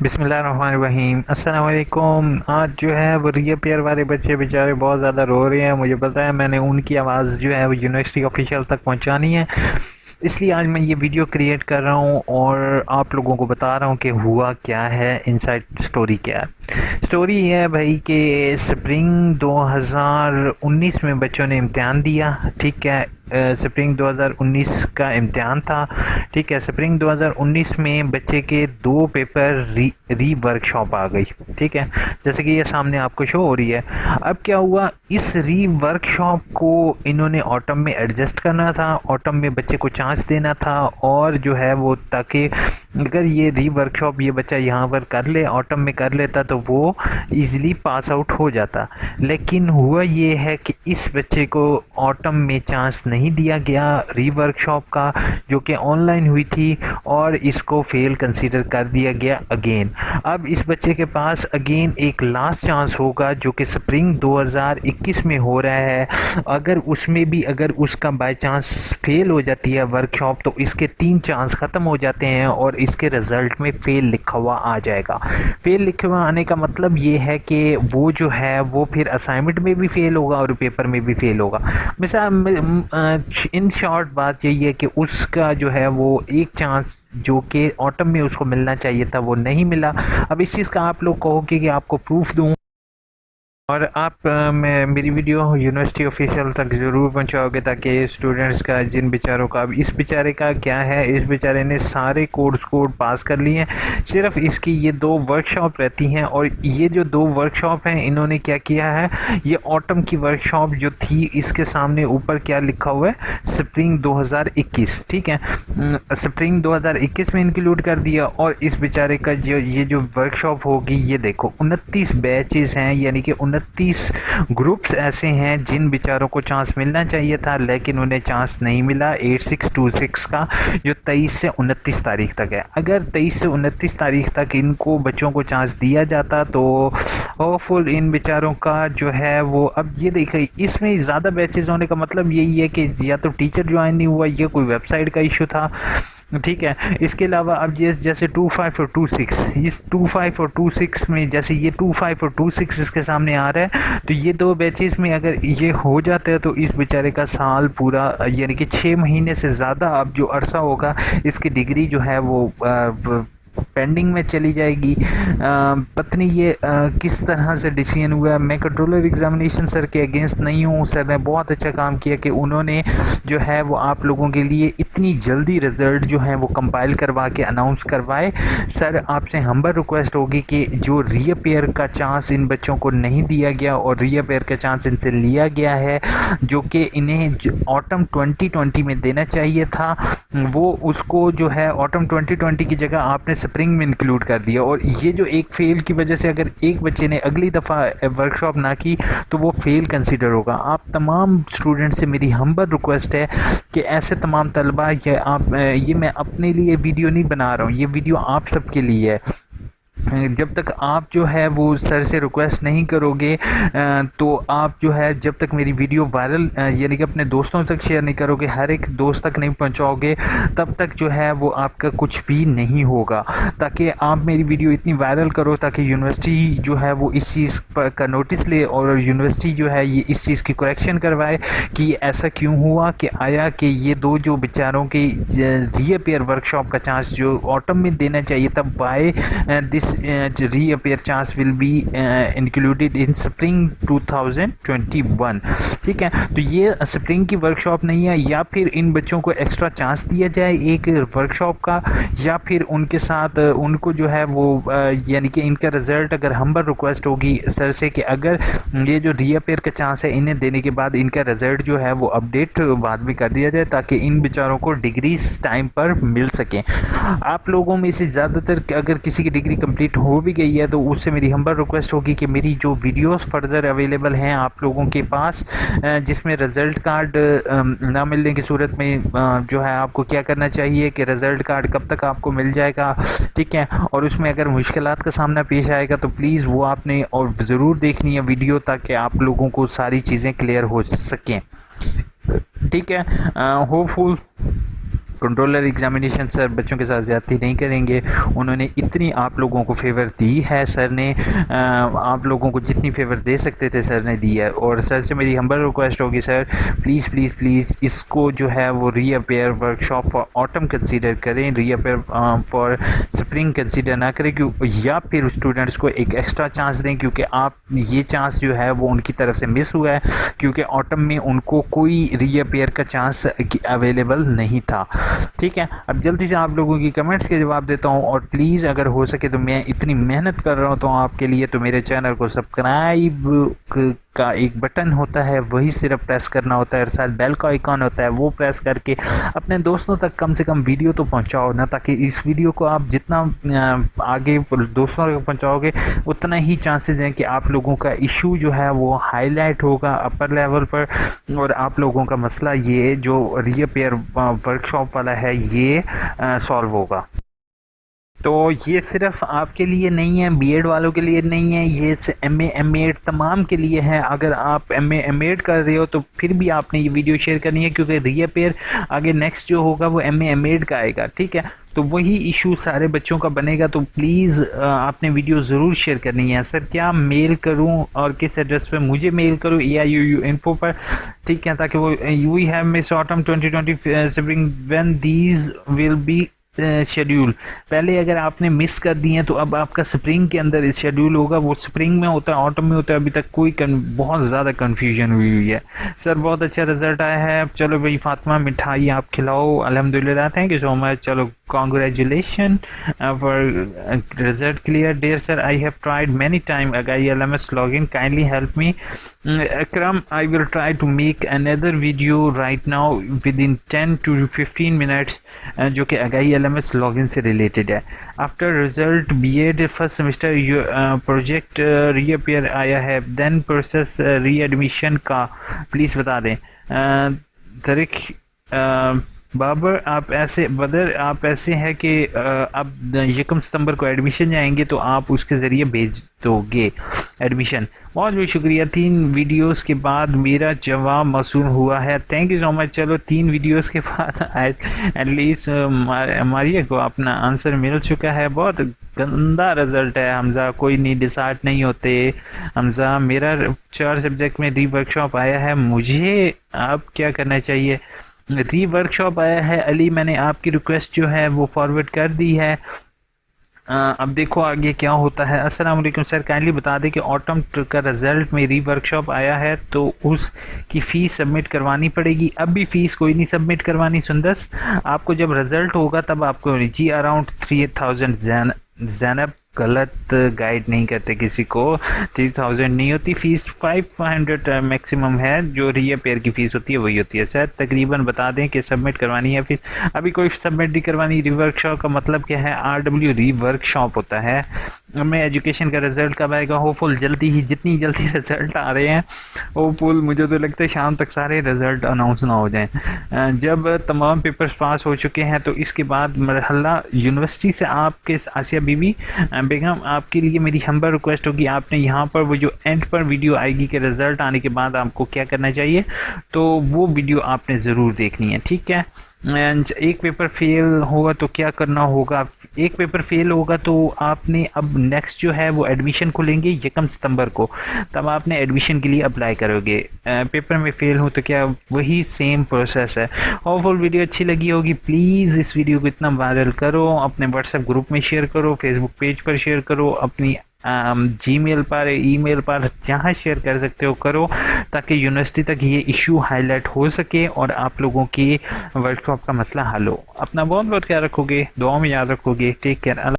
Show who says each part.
Speaker 1: बिस्मिल्लाहिर्रहमानिर्रहीम। अस्सलाम वालेकुम। आज जो है वो रीअपेयर वाले बच्चे बेचारे बहुत ज़्यादा रो रहे हैं। मुझे पता है मैंने उनकी आवाज़ जो है वो यूनिवर्सिटी ऑफिशियल तक पहुंचानी है, इसलिए आज मैं ये वीडियो क्रिएट कर रहा हूँ और आप लोगों को बता रहा हूँ कि हुआ क्या है, इनसाइड स्टोरी क्या है। स्टोरी ये है भाई कि स्प्रिंग 2019 में बच्चों ने इम्तिहान दिया। ठीक है, स्प्रिंग 2019 का इम्तिहान था। ठीक है, स्प्रिंग 2019 में बच्चे के 2 पेपर री वर्कशॉप आ गई। ठीक है, जैसे कि ये सामने आपको शो हो रही है। अब क्या हुआ, इस री वर्कशॉप को इन्होंने ऑटम में एडजस्ट करना था, ऑटम में बच्चे को चांस देना था और जो है वो ताकि अगर ये री वर्कशॉप ये बच्चा यहाँ पर कर ले, ऑटम में कर लेता तो वो इजीली पास आउट हो जाता। लेकिन हुआ ये है कि इस बच्चे को ऑटम में चांस नहीं दिया गया री वर्कशॉप का, जो कि ऑनलाइन हुई थी, और इसको फेल कंसीडर कर दिया गया अगेन। अब इस बच्चे के पास अगेन एक लास्ट चांस होगा जो कि स्प्रिंग 2021 में हो रहा है। अगर उसमें भी अगर उसका बाय चांस फेल हो जाती है वर्कशॉप तो इसके 3 चांस ख़त्म हो जाते हैं और इसके रिज़ल्ट में फ़ेल लिखा हुआ आ जाएगा। फ़ेल लिखा हुआ आने का मतलब ये है कि वो जो है वो फिर असाइनमेंट में भी फ़ेल होगा और पेपर में भी फ़ेल होगा। मिसाल इन शॉर्ट बात यही है कि उसका जो है वो एक चांस जो कि ऑटम में उसको मिलना चाहिए था वो नहीं मिला। अब इस चीज़ का आप लोग कहोगे कि आपको प्रूफ दूँ और आप मैं मेरी वीडियो यूनिवर्सिटी ऑफिशियल तक ज़रूर पहुंचाओगे ताकि स्टूडेंट्स का, जिन बेचारों का, अब इस बेचारे का क्या है, इस बेचारे ने सारे कोड पास कर लिए हैं, सिर्फ इसकी ये 2 वर्कशॉप रहती हैं। और ये जो 2 वर्कशॉप हैं इन्होंने क्या किया है, ये ऑटम की वर्कशॉप जो थी इसके सामने ऊपर क्या लिखा हुआ है, स्प्रिंग 2021। ठीक है, स्प्रिंग 2021 में इंक्लूड कर दिया। और इस बेचारे का ये जो वर्कशॉप होगी, ये देखो 29 बैचेस हैं, यानी कि 29 ग्रुप्स ऐसे हैं जिन बेचारों को चांस मिलना चाहिए था लेकिन उन्हें चांस नहीं मिला 8626 का, जो 23 से 29 तारीख तक है। अगर 23 से 29 तारीख तक इनको बच्चों को चांस दिया जाता तो होपफुल इन बेचारों का जो है वो, अब ये देखिए इसमें ज़्यादा बैचेस होने का मतलब यही है कि या तो टीचर ज्वाइन नहीं हुआ, ये कोई वेबसाइट का इशू था। ठीक है, इसके अलावा अब जैसे 25 और 26, इस 25 और 26 में जैसे ये 25 और 26 इसके सामने आ रहा है, तो ये 2 बैचेस में अगर ये हो जाता है तो इस बेचारे का साल पूरा, यानी कि 6 महीने से ज़्यादा अब जो अरसा होगा इसकी डिग्री जो है वो पेंडिंग में चली जाएगी। पता नहीं ये किस तरह से डिसीजन हुआ है। मैं कंट्रोलर एग्जामिनेशन सर के अगेंस्ट नहीं हूँ, सर ने बहुत अच्छा काम किया कि उन्होंने जो है वो आप लोगों के लिए इतनी जल्दी रिज़ल्ट जो है वो कंपाइल करवा के अनाउंस करवाए। सर आपसे हम्बल रिक्वेस्ट होगी कि जो रीअपेयर का चांस इन बच्चों को नहीं दिया गया और रीअपेयर का चांस इनसे लिया गया है, जो कि इन्हें ऑटम 2020 में देना चाहिए था, वो उसको जो है ऑटम 2020 की जगह आपने स्प्रिंग में इंक्लूड कर दिया। और ये जो एक फेल की वजह से अगर एक बच्चे ने अगली दफ़ा वर्कशॉप ना की तो वो फेल कंसीडर होगा। आप तमाम स्टूडेंट से मेरी हम्बल रिक्वेस्ट है कि ऐसे तमाम तलबा, ये मैं अपने लिए वीडियो नहीं बना रहा हूँ, ये वीडियो आप सबके लिए है। जब तक आप जो है वो सर से रिक्वेस्ट नहीं करोगे तो आप जो है जब तक मेरी वीडियो वायरल यानी कि अपने दोस्तों तक शेयर नहीं करोगे, हर एक दोस्त तक नहीं पहुंचाओगे, तब तक जो है वो आपका कुछ भी नहीं होगा। ताकि आप मेरी वीडियो इतनी वायरल करो ताकि यूनिवर्सिटी जो है वो इस चीज़ पर का नोटिस ले और यूनिवर्सिटी जो है ये इस चीज़ की करेक्शन करवाए कि ऐसा क्यों हुआ, कि आया कि ये 2 जो बेचारों के रीअपेयर वर्कशॉप का चांस जो ऑटम में देना चाहिए तब why this reappear chance will be included in spring 2021। ठीक है, तो ये स्प्रिंग की वर्कशॉप नहीं है, या फिर इन बच्चों को एक्स्ट्रा चांस दिया जाए एक वर्कशॉप का, या फिर उनके साथ उनको जो है वो यानी कि इनका रिज़ल्ट, अगर हम्बल रिक्वेस्ट होगी सर से कि अगर ये जो रीअपेयर का चांस है इन्हें देने के बाद इनका रिज़ल्ट जो है वो अपडेट बाद में कर दिया जाए ताकि इन बेचारों को डिग्री टाइम पर मिल सकें। आप लोगों में से ज़्यादातर अगर किसी की डिग्री कंप्लीट हो भी गई है तो उससे मेरी हम्बल रिक्वेस्ट होगी कि मेरी जो वीडियोस फर्दर अवेलेबल हैं आप लोगों के पास, जिसमें रिज़ल्ट कार्ड ना मिलने की सूरत में जो है आपको क्या करना चाहिए कि रिज़ल्ट कार्ड कब तक आपको मिल जाएगा। ठीक है, और उसमें अगर मुश्किलात का सामना पेश आएगा तो प्लीज़ वो आपने और ज़रूर देखनी है वीडियो ताकि आप लोगों को सारी चीज़ें क्लियर हो सकें। ठीक है, होपफुल कंट्रोलर एग्जामिनेशन सर बच्चों के साथ ज़्यादती नहीं करेंगे, उन्होंने इतनी आप लोगों को फेवर दी है सर ने, आप लोगों को जितनी फेवर दे सकते थे सर ने दी है। और सर से मेरी हम्बल रिक्वेस्ट होगी सर प्लीज़ प्लीज़ प्लीज़ इसको जो है वो reappear workshop for autumn consider करें, रीअपेयर फॉर स्प्रिंग कंसीडर ना करें, या फिर स्टूडेंट्स को एक एक्स्ट्रा चांस दें, क्योंकि आप ये चांस जो है वो उनकी तरफ से मिस हुआ है, क्योंकि ऑटम में उनको कोई रीअपेयर का चांस अवेलेबल नहीं था। ठीक है, अब जल्दी से आप लोगों की कमेंट्स के जवाब देता हूँ, और प्लीज़ अगर हो सके तो मैं इतनी मेहनत कर रहा हूँ तो आपके लिए, तो मेरे चैनल को सब्सक्राइब का एक बटन होता है वही सिर्फ प्रेस करना होता है, और साथ बेल का आइकॉन होता है वो प्रेस करके अपने दोस्तों तक कम से कम वीडियो तो पहुंचाओ ना, ताकि इस वीडियो को आप जितना आगे दोस्तों तक पहुंचाओगे उतना ही चांसेस हैं कि आप लोगों का इशू जो है वो हाईलाइट होगा अपर लेवल पर, और आप लोगों का मसला ये जो रीअपेयर वर्कशॉप वाला है ये सॉल्व होगा। तो ये सिर्फ आपके लिए नहीं है, बीएड वालों के लिए नहीं है, ये एमए एमएड तमाम के लिए है। अगर आप एमए एमएड कर रहे हो तो फिर भी आपने ये वीडियो शेयर करनी है, क्योंकि रीअपेयर आगे नेक्स्ट जो होगा वो एमए एमएड का आएगा। ठीक है, तो वही इशू सारे बच्चों का बनेगा, तो प्लीज़ आपने वीडियो ज़रूर शेयर करनी है। सर क्या मेल करूं और किस एड्रेस पे मुझे मेल करूं? AIOU INFO पर, ठीक है, ताकि वो we have miss autumn 2020 spring when these will be schedule. पहले अगर आपने मिस कर दिए हैं तो अब आपका स्प्रिंग के अंदर शेड्यूल होगा, वो स्प्रिंग में होता है ऑटम में होता है, अभी तक कोई बहुत ज़्यादा कन्फ्यूजन हुई है। सर बहुत अच्छा रिजल्ट आया है, चलो भाई फातिमा मिठाई आप खिलाओ, अल्हम्दुलिल्लाह, थैंक यू सो मच, चलो congratulations for result clear. Dear sir, I have tried many times AIOULMS login, kindly help me. Akram, I will try to make another video right now within 10 to 15 minutes जो कि AIOULMS login से related है। After result B.ed first semester project reappear आया है, then process readmission का please बता दें। तरीक बाबर आप ऐसे हैं कि अब 1 सितंबर को एडमिशन जाएंगे तो आप उसके ज़रिए भेज दोगे एडमिशन। बहुत बहुत शुक्रिया, 3 वीडियोस के बाद मेरा जवाब मौसूल हुआ है, थैंक यू सो मच। चलो 3 वीडियोस के बाद एटलीस्ट मारिया को अपना आंसर मिल चुका है। बहुत गंदा रिज़ल्ट है हमज़ा, कोई नहीं डिसार्ट नहीं होते हमज़ा। मेरा 4 सब्जेक्ट में री वर्कशॉप आया है, मुझे अब क्या करना चाहिए? री वर्कशॉप आया है अली, मैंने आपकी रिक्वेस्ट जो है वो फॉरवर्ड कर दी है। अब देखो आगे क्या होता है। अस्सलाम वालेकुम सर, काइंडली बता दें कि ऑटम का रिज़ल्ट में री वर्कशॉप आया है तो उसकी फ़ीस सबमिट करवानी पड़ेगी। अब भी फ़ीस कोई नहीं सबमिट करवानी सुंदस, आपको जब रिज़ल्ट होगा तब आपको जी अराउंड 3000 ज़ैनब गलत गाइड नहीं करते किसी को, 3000 नहीं होती फ़ीस, 500 मैक्सिमम है जो रीअपेयर की फ़ीस होती है वही होती है। सर तकरीबन बता दें कि सबमिट करवानी है फ़ीस, अभी कोई सबमिट नहीं करवानी। री वर्कशॉप का मतलब क्या है? RW री वर्कशॉप होता है। हमें एजुकेशन का रिज़ल्ट कब आएगा? होपफुल जल्दी ही, जितनी जल्दी रिज़ल्ट आ रहे हैं होपफुल, मुझे तो लगता है शाम तक सारे रिज़ल्ट अनाउंस ना हो जाएं। जब तमाम पेपर्स पास हो चुके हैं तो इसके बाद मरहला यूनिवर्सिटी से आपके आसिया बीबी बेगम, आपके लिए मेरी हम्बल रिक्वेस्ट होगी, आपने यहाँ पर वो जो एंड पर वीडियो आएगी कि रिज़ल्ट आने के बाद आपको क्या करना चाहिए, तो वो वीडियो आपने ज़रूर देखनी है, ठीक है। एंड एक पेपर फेल होगा तो क्या करना होगा? एक पेपर फेल होगा तो आपने अब नेक्स्ट जो है वो एडमिशन खुलेंगे 1 सितंबर को, तब आपने एडमिशन के लिए अप्लाई करोगे। पेपर में फेल हो तो क्या वही सेम प्रोसेस है। होपफुल वीडियो अच्छी लगी होगी, प्लीज़ इस वीडियो को इतना वायरल करो, अपने व्हाट्सएप ग्रुप में शेयर करो, फेसबुक पेज पर शेयर करो, अपनी जीमेल पर, ईमेल पर, जहाँ शेयर कर सकते हो करो, ताकि यूनिवर्सिटी तक ये इशू हाईलाइट हो सके और आप लोगों की वर्कशॉप का मसला हल हो। अपना बहुत बहुत ख्याल रखोगे, दुआ में याद रखोगे, टेक केयर।